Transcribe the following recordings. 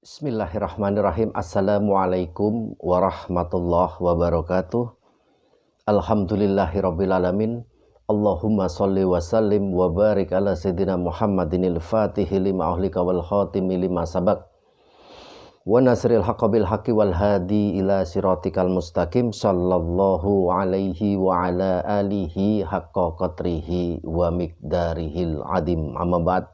Bismillahirrahmanirrahim. Assalamualaikum warahmatullahi wabarakatuh. Alhamdulillahirrabbilalamin. Allahumma salli wa sallim wa barik ala sayyidina Muhammadinil fatihi lima ahlika wal khatimi lima sabak wa nasril haqqa bil haqqi wal hadi ila siratikal mustaqim sallallahu alaihi wa ala alihi haqqa qatrihi wa miqdarihil adim. Amma ba'd.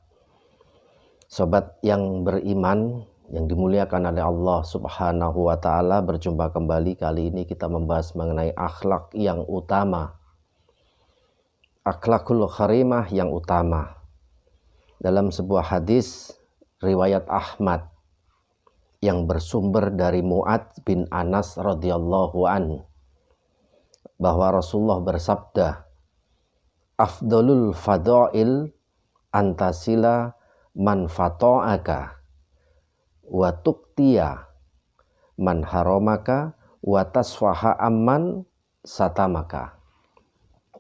Sobat yang beriman yang dimuliakan oleh Allah Subhanahu wa Ta'ala, berjumpa kembali. Kali ini kita membahas mengenai akhlak yang utama, akhlakul karimah yang utama. Dalam sebuah hadis riwayat Ahmad yang bersumber dari Mu'adz bin Anas radhiyallahu an, bahwa Rasulullah bersabda, afdalul fadail antasila man fata'aka wa tuqtiya man haramaka wa tasfaha amman satamaka.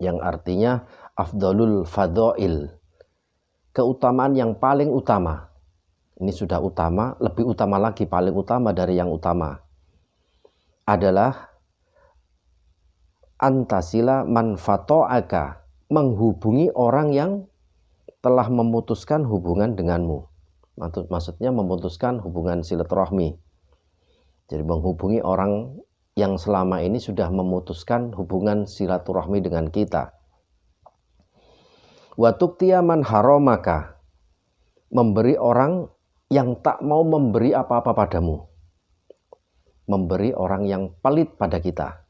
Yang artinya afdalul fadail, keutamaan yang paling utama. Ini sudah utama, lebih utama lagi, paling utama dari yang utama adalah antasila man fata'aka, menghubungi orang yang telah memutuskan hubungan denganmu. Maksudnya memutuskan hubungan silaturahmi. Jadi menghubungi orang yang selama ini sudah memutuskan hubungan silaturahmi dengan kita. Wa tuqtiya man haramaka, memberi orang yang tak mau memberi apa-apa padamu. Memberi orang yang pelit pada kita.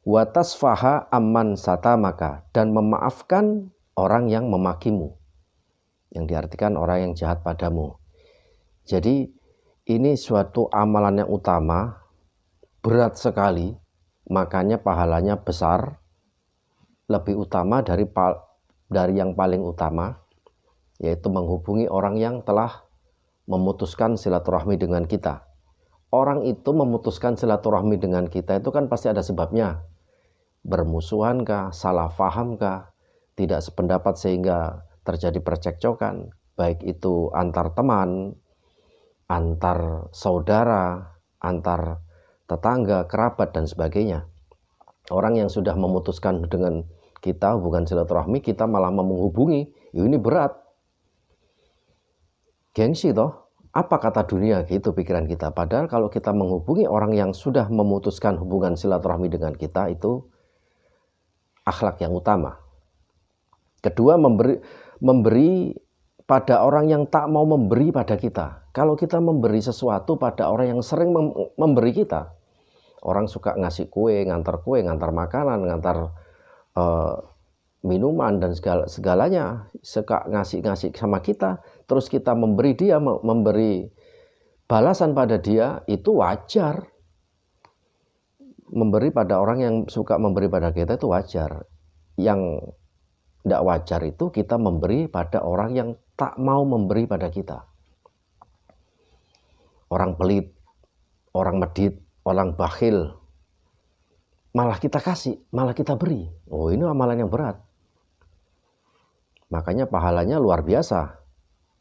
Wa tasfaha amman satamaka, dan memaafkan orang yang memakimu, yang diartikan orang yang jahat padamu. Jadi ini suatu amalan yang utama, berat sekali, makanya pahalanya besar, lebih utama dari yang paling utama, yaitu menghubungi orang yang telah memutuskan silaturahmi dengan kita. Orang itu memutuskan silaturahmi dengan kita itu kan pasti ada sebabnya. Bermusuhankah, salah fahamkah, tidak sependapat sehingga terjadi percekcokan, baik itu antar teman, antar saudara, antar tetangga, kerabat, dan sebagainya. Orang yang sudah memutuskan dengan kita hubungan silaturahmi, kita malah menghubungi, ini berat. Gengsi toh, apa kata dunia, gitu pikiran kita. Padahal kalau kita menghubungi orang yang sudah memutuskan hubungan silaturahmi dengan kita, itu akhlak yang utama. Kedua, memberi pada orang yang tak mau memberi pada kita. Kalau kita memberi sesuatu pada orang yang sering memberi kita, orang suka ngasih kue, ngantar makanan, ngantar minuman dan segalanya, suka ngasih sama kita, terus kita memberi dia, memberi balasan pada dia, itu wajar. Memberi pada orang yang suka memberi pada kita itu wajar. Yang tidak wajar itu kita memberi pada orang yang tak mau memberi pada kita. Orang pelit, orang medit, orang bakhil, malah kita kasih, malah kita beri. Oh, ini amalan yang berat. Makanya pahalanya luar biasa.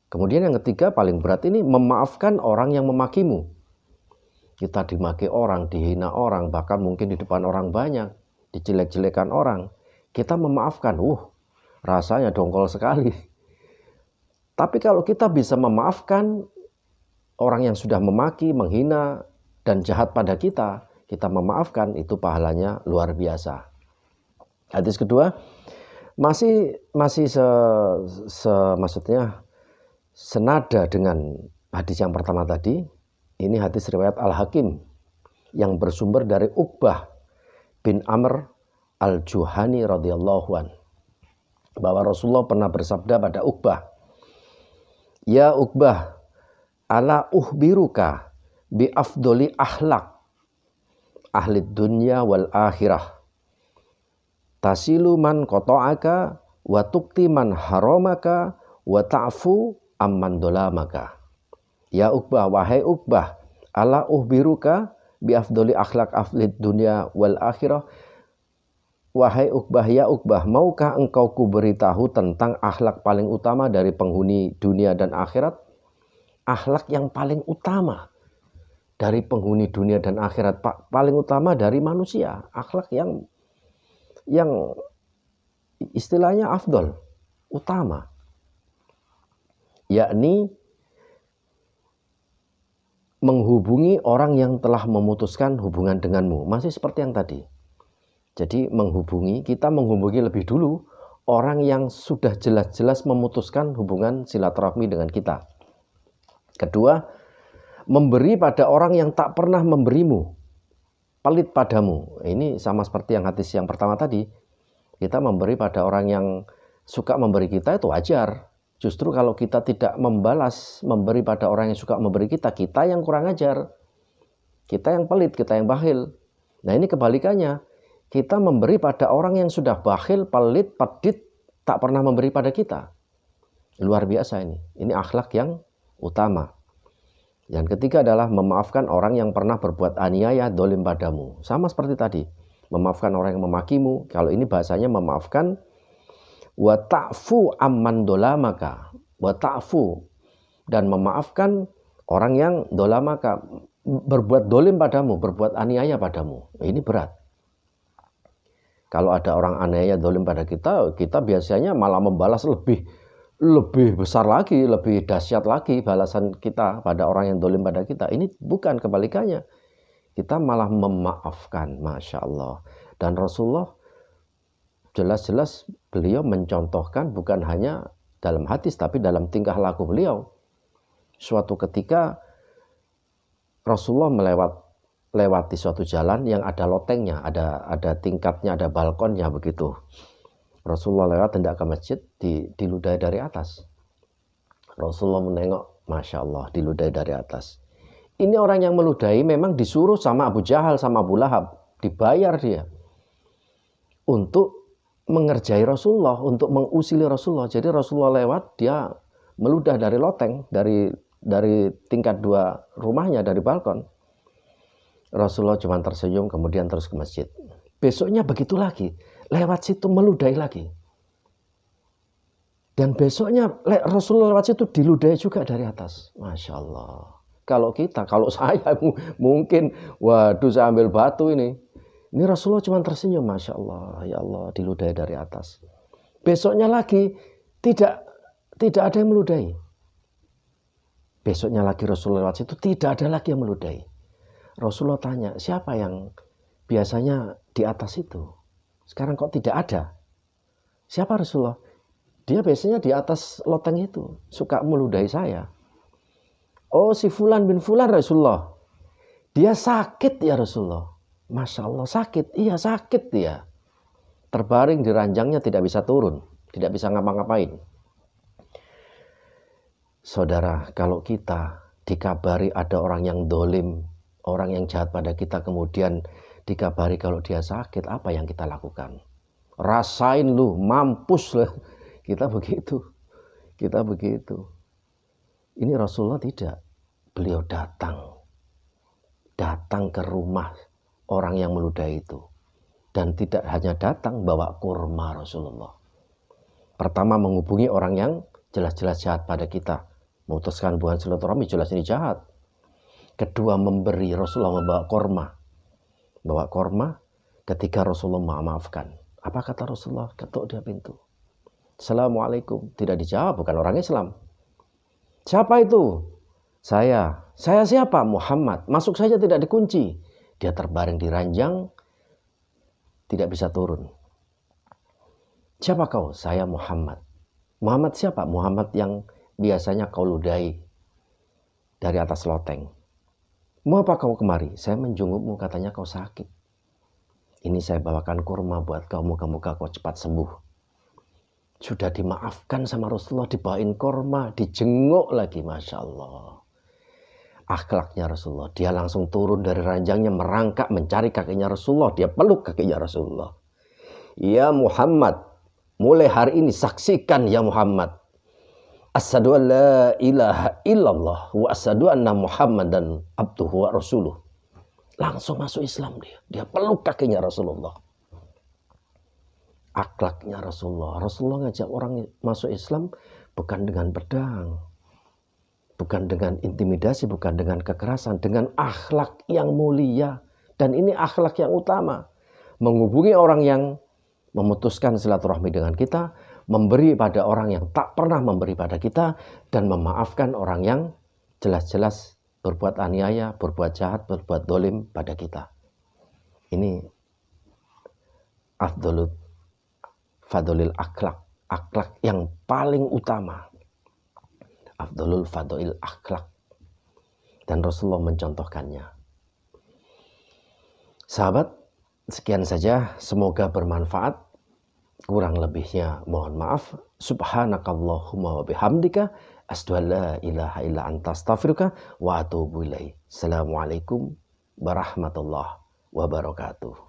Kemudian yang ketiga paling berat ini, memaafkan orang yang memakimu. Kita dimaki orang, dihina orang, bahkan mungkin di depan orang banyak, dijelek-jelekan orang. Kita memaafkan, rasanya dongkol sekali. Tapi kalau kita bisa memaafkan orang yang sudah memaki, menghina, dan jahat pada kita, kita memaafkan, itu pahalanya luar biasa. Hadis kedua, masih maksudnya senada dengan hadis yang pertama tadi. Ini hadis riwayat Al-Hakim yang bersumber dari Uqbah bin Amr Al-Juhani radhiyallahu an, bahwa Rasulullah pernah bersabda pada Uqbah, ya Uqbah, ala uhbiruka bi afdoli akhlak ahli dunya wal akhirah, tasilu man qata'aka wa tuqti man haramaka wa ta'fu amman dolamaka. Ya Uqbah, wahai Uqbah, ala uhbiruka bi afdoli akhlak ahli dunya wal akhirah, Wahai Uqbah, ya Uqbah, maukah engkau kuberitahu tentang akhlak paling utama dari penghuni dunia dan akhirat? Akhlak yang paling utama dari penghuni dunia dan akhirat, paling utama dari manusia. Akhlak yang istilahnya afdol, utama. Yakni menghubungi orang yang telah memutuskan hubungan denganmu. Masih seperti yang tadi. Jadi kita menghubungi lebih dulu orang yang sudah jelas-jelas memutuskan hubungan silaturahmi dengan kita. Kedua, memberi pada orang yang tak pernah memberimu, pelit padamu. Ini sama seperti yang hadis yang pertama tadi. Kita memberi pada orang yang suka memberi kita itu wajar. Justru kalau kita tidak membalas, memberi pada orang yang suka memberi kita yang kurang ajar. Kita yang pelit, kita yang bakhil. Nah ini kebalikannya. Kita memberi pada orang yang sudah bakhil, pelit, pedit, tak pernah memberi pada kita. Luar biasa ini. Ini akhlak yang utama. Yang ketiga adalah memaafkan orang yang pernah berbuat aniaya, dolim padamu. Sama seperti tadi. Memaafkan orang yang memakimu. Kalau ini bahasanya memaafkan. Wa ta'fu amman dolamaka. Wa ta'fu. Dan memaafkan orang yang dolamaka. Berbuat dolim padamu, berbuat aniaya padamu. Ini berat. Kalau ada orang aniaya dolim pada kita biasanya malah membalas lebih besar lagi, lebih dahsyat lagi balasan kita pada orang yang dolim pada kita. Ini bukan, kebalikannya. Kita malah memaafkan, Masya Allah. Dan Rasulullah jelas-jelas beliau mencontohkan bukan hanya dalam hadis, tapi dalam tingkah laku beliau. Suatu ketika Rasulullah melewati suatu jalan yang ada lotengnya, ada tingkatnya, ada balkonnya begitu. Rasulullah lewat hendak ke masjid, diludahi dari atas. Rasulullah menengok, Masya Allah, diludahi dari atas. Ini orang yang meludahi memang disuruh sama Abu Jahal, sama Abu Lahab. Dibayar dia untuk mengerjai Rasulullah, untuk mengusili Rasulullah. Jadi Rasulullah lewat, dia meludah dari loteng, dari tingkat 2 rumahnya, dari balkon. Rasulullah cuma tersenyum, kemudian terus ke masjid. Besoknya begitu lagi, lewat situ meludahi lagi. Dan besoknya Rasulullah lewat situ diludahi juga dari atas. Masya Allah. Kalau saya mungkin, waduh saya ambil batu ini. Ini Rasulullah cuma tersenyum, Masya Allah. Ya Allah, diludahi dari atas. Besoknya lagi, tidak ada yang meludahi. Besoknya lagi Rasulullah lewat situ, tidak ada lagi yang meludahi. Rasulullah tanya, siapa yang biasanya di atas itu? Sekarang kok tidak ada? Siapa Rasulullah? Dia biasanya di atas loteng itu, suka meludahi saya. Oh, si Fulan bin Fulan Rasulullah. Dia sakit ya Rasulullah. Masya Allah, sakit. Iya, sakit dia. Terbaring di ranjangnya, tidak bisa turun, tidak bisa ngapa-ngapain. Saudara, kalau kita dikabari ada orang yang dolim, orang yang jahat pada kita, kemudian dikabari kalau dia sakit, apa yang kita lakukan? Rasain lu, mampus lah. Kita begitu. Ini Rasulullah tidak. Beliau datang ke rumah orang yang meludahi itu. Dan tidak hanya datang, bawa kurma Rasulullah. Pertama, menghubungi orang yang jelas-jelas jahat pada kita. Memutuskan hubungan silaturahmi, jelas ini jahat. Kedua, memberi. Rasulullah membawa kurma. Bawa kurma ketika Rasulullah maafkan. Apa kata Rasulullah? Ketuk dia pintu. Assalamualaikum. Tidak dijawab, bukan orang Islam. Siapa itu? Saya siapa? Muhammad. Masuk saja tidak dikunci. Dia terbaring di ranjang, tidak bisa turun. Siapa kau? Saya Muhammad. Muhammad siapa? Muhammad yang biasanya kau ludahi dari atas loteng. Mau apa kau kemari? Saya menjengukmu, katanya kau sakit. Ini saya bawakan kurma buat kau, moga-moga kau cepat sembuh. Sudah dimaafkan sama Rasulullah, dibawain kurma, dijenguk lagi, Masya Allah. Akhlaknya Rasulullah, dia langsung turun dari ranjangnya, merangkak mencari kakinya Rasulullah, dia peluk kakinya Rasulullah. Ya Muhammad, mulai hari ini saksikan ya Muhammad, asyhadu an la ilaha illallah wa asyhadu anna Muhammadan abduhu wa rasuluh. Langsung masuk Islam dia peluk kakinya Rasulullah. akhlaknya Rasulullah. Rasulullah ngajak orang masuk Islam bukan dengan pedang, bukan dengan intimidasi, bukan dengan kekerasan, dengan akhlak yang mulia. Dan ini akhlak yang utama. Menghubungi orang yang memutuskan silaturahmi dengan kita, memberi pada orang yang tak pernah memberi pada kita, dan memaafkan orang yang jelas-jelas berbuat aniaya, berbuat jahat, berbuat dolim pada kita. Ini afdolul fadolil akhlak, akhlak yang paling utama. Afdolul fadolil akhlak. Dan Rasulullah mencontohkannya. Sahabat, sekian saja. Semoga bermanfaat. Kurang lebihnya mohon maaf. Subhanakallahumma wa bihamdika. Asyhadu an la ilaha illa anta astaghfiruka wa atubu ilaik. Assalamualaikum warahmatullahi wabarakatuh.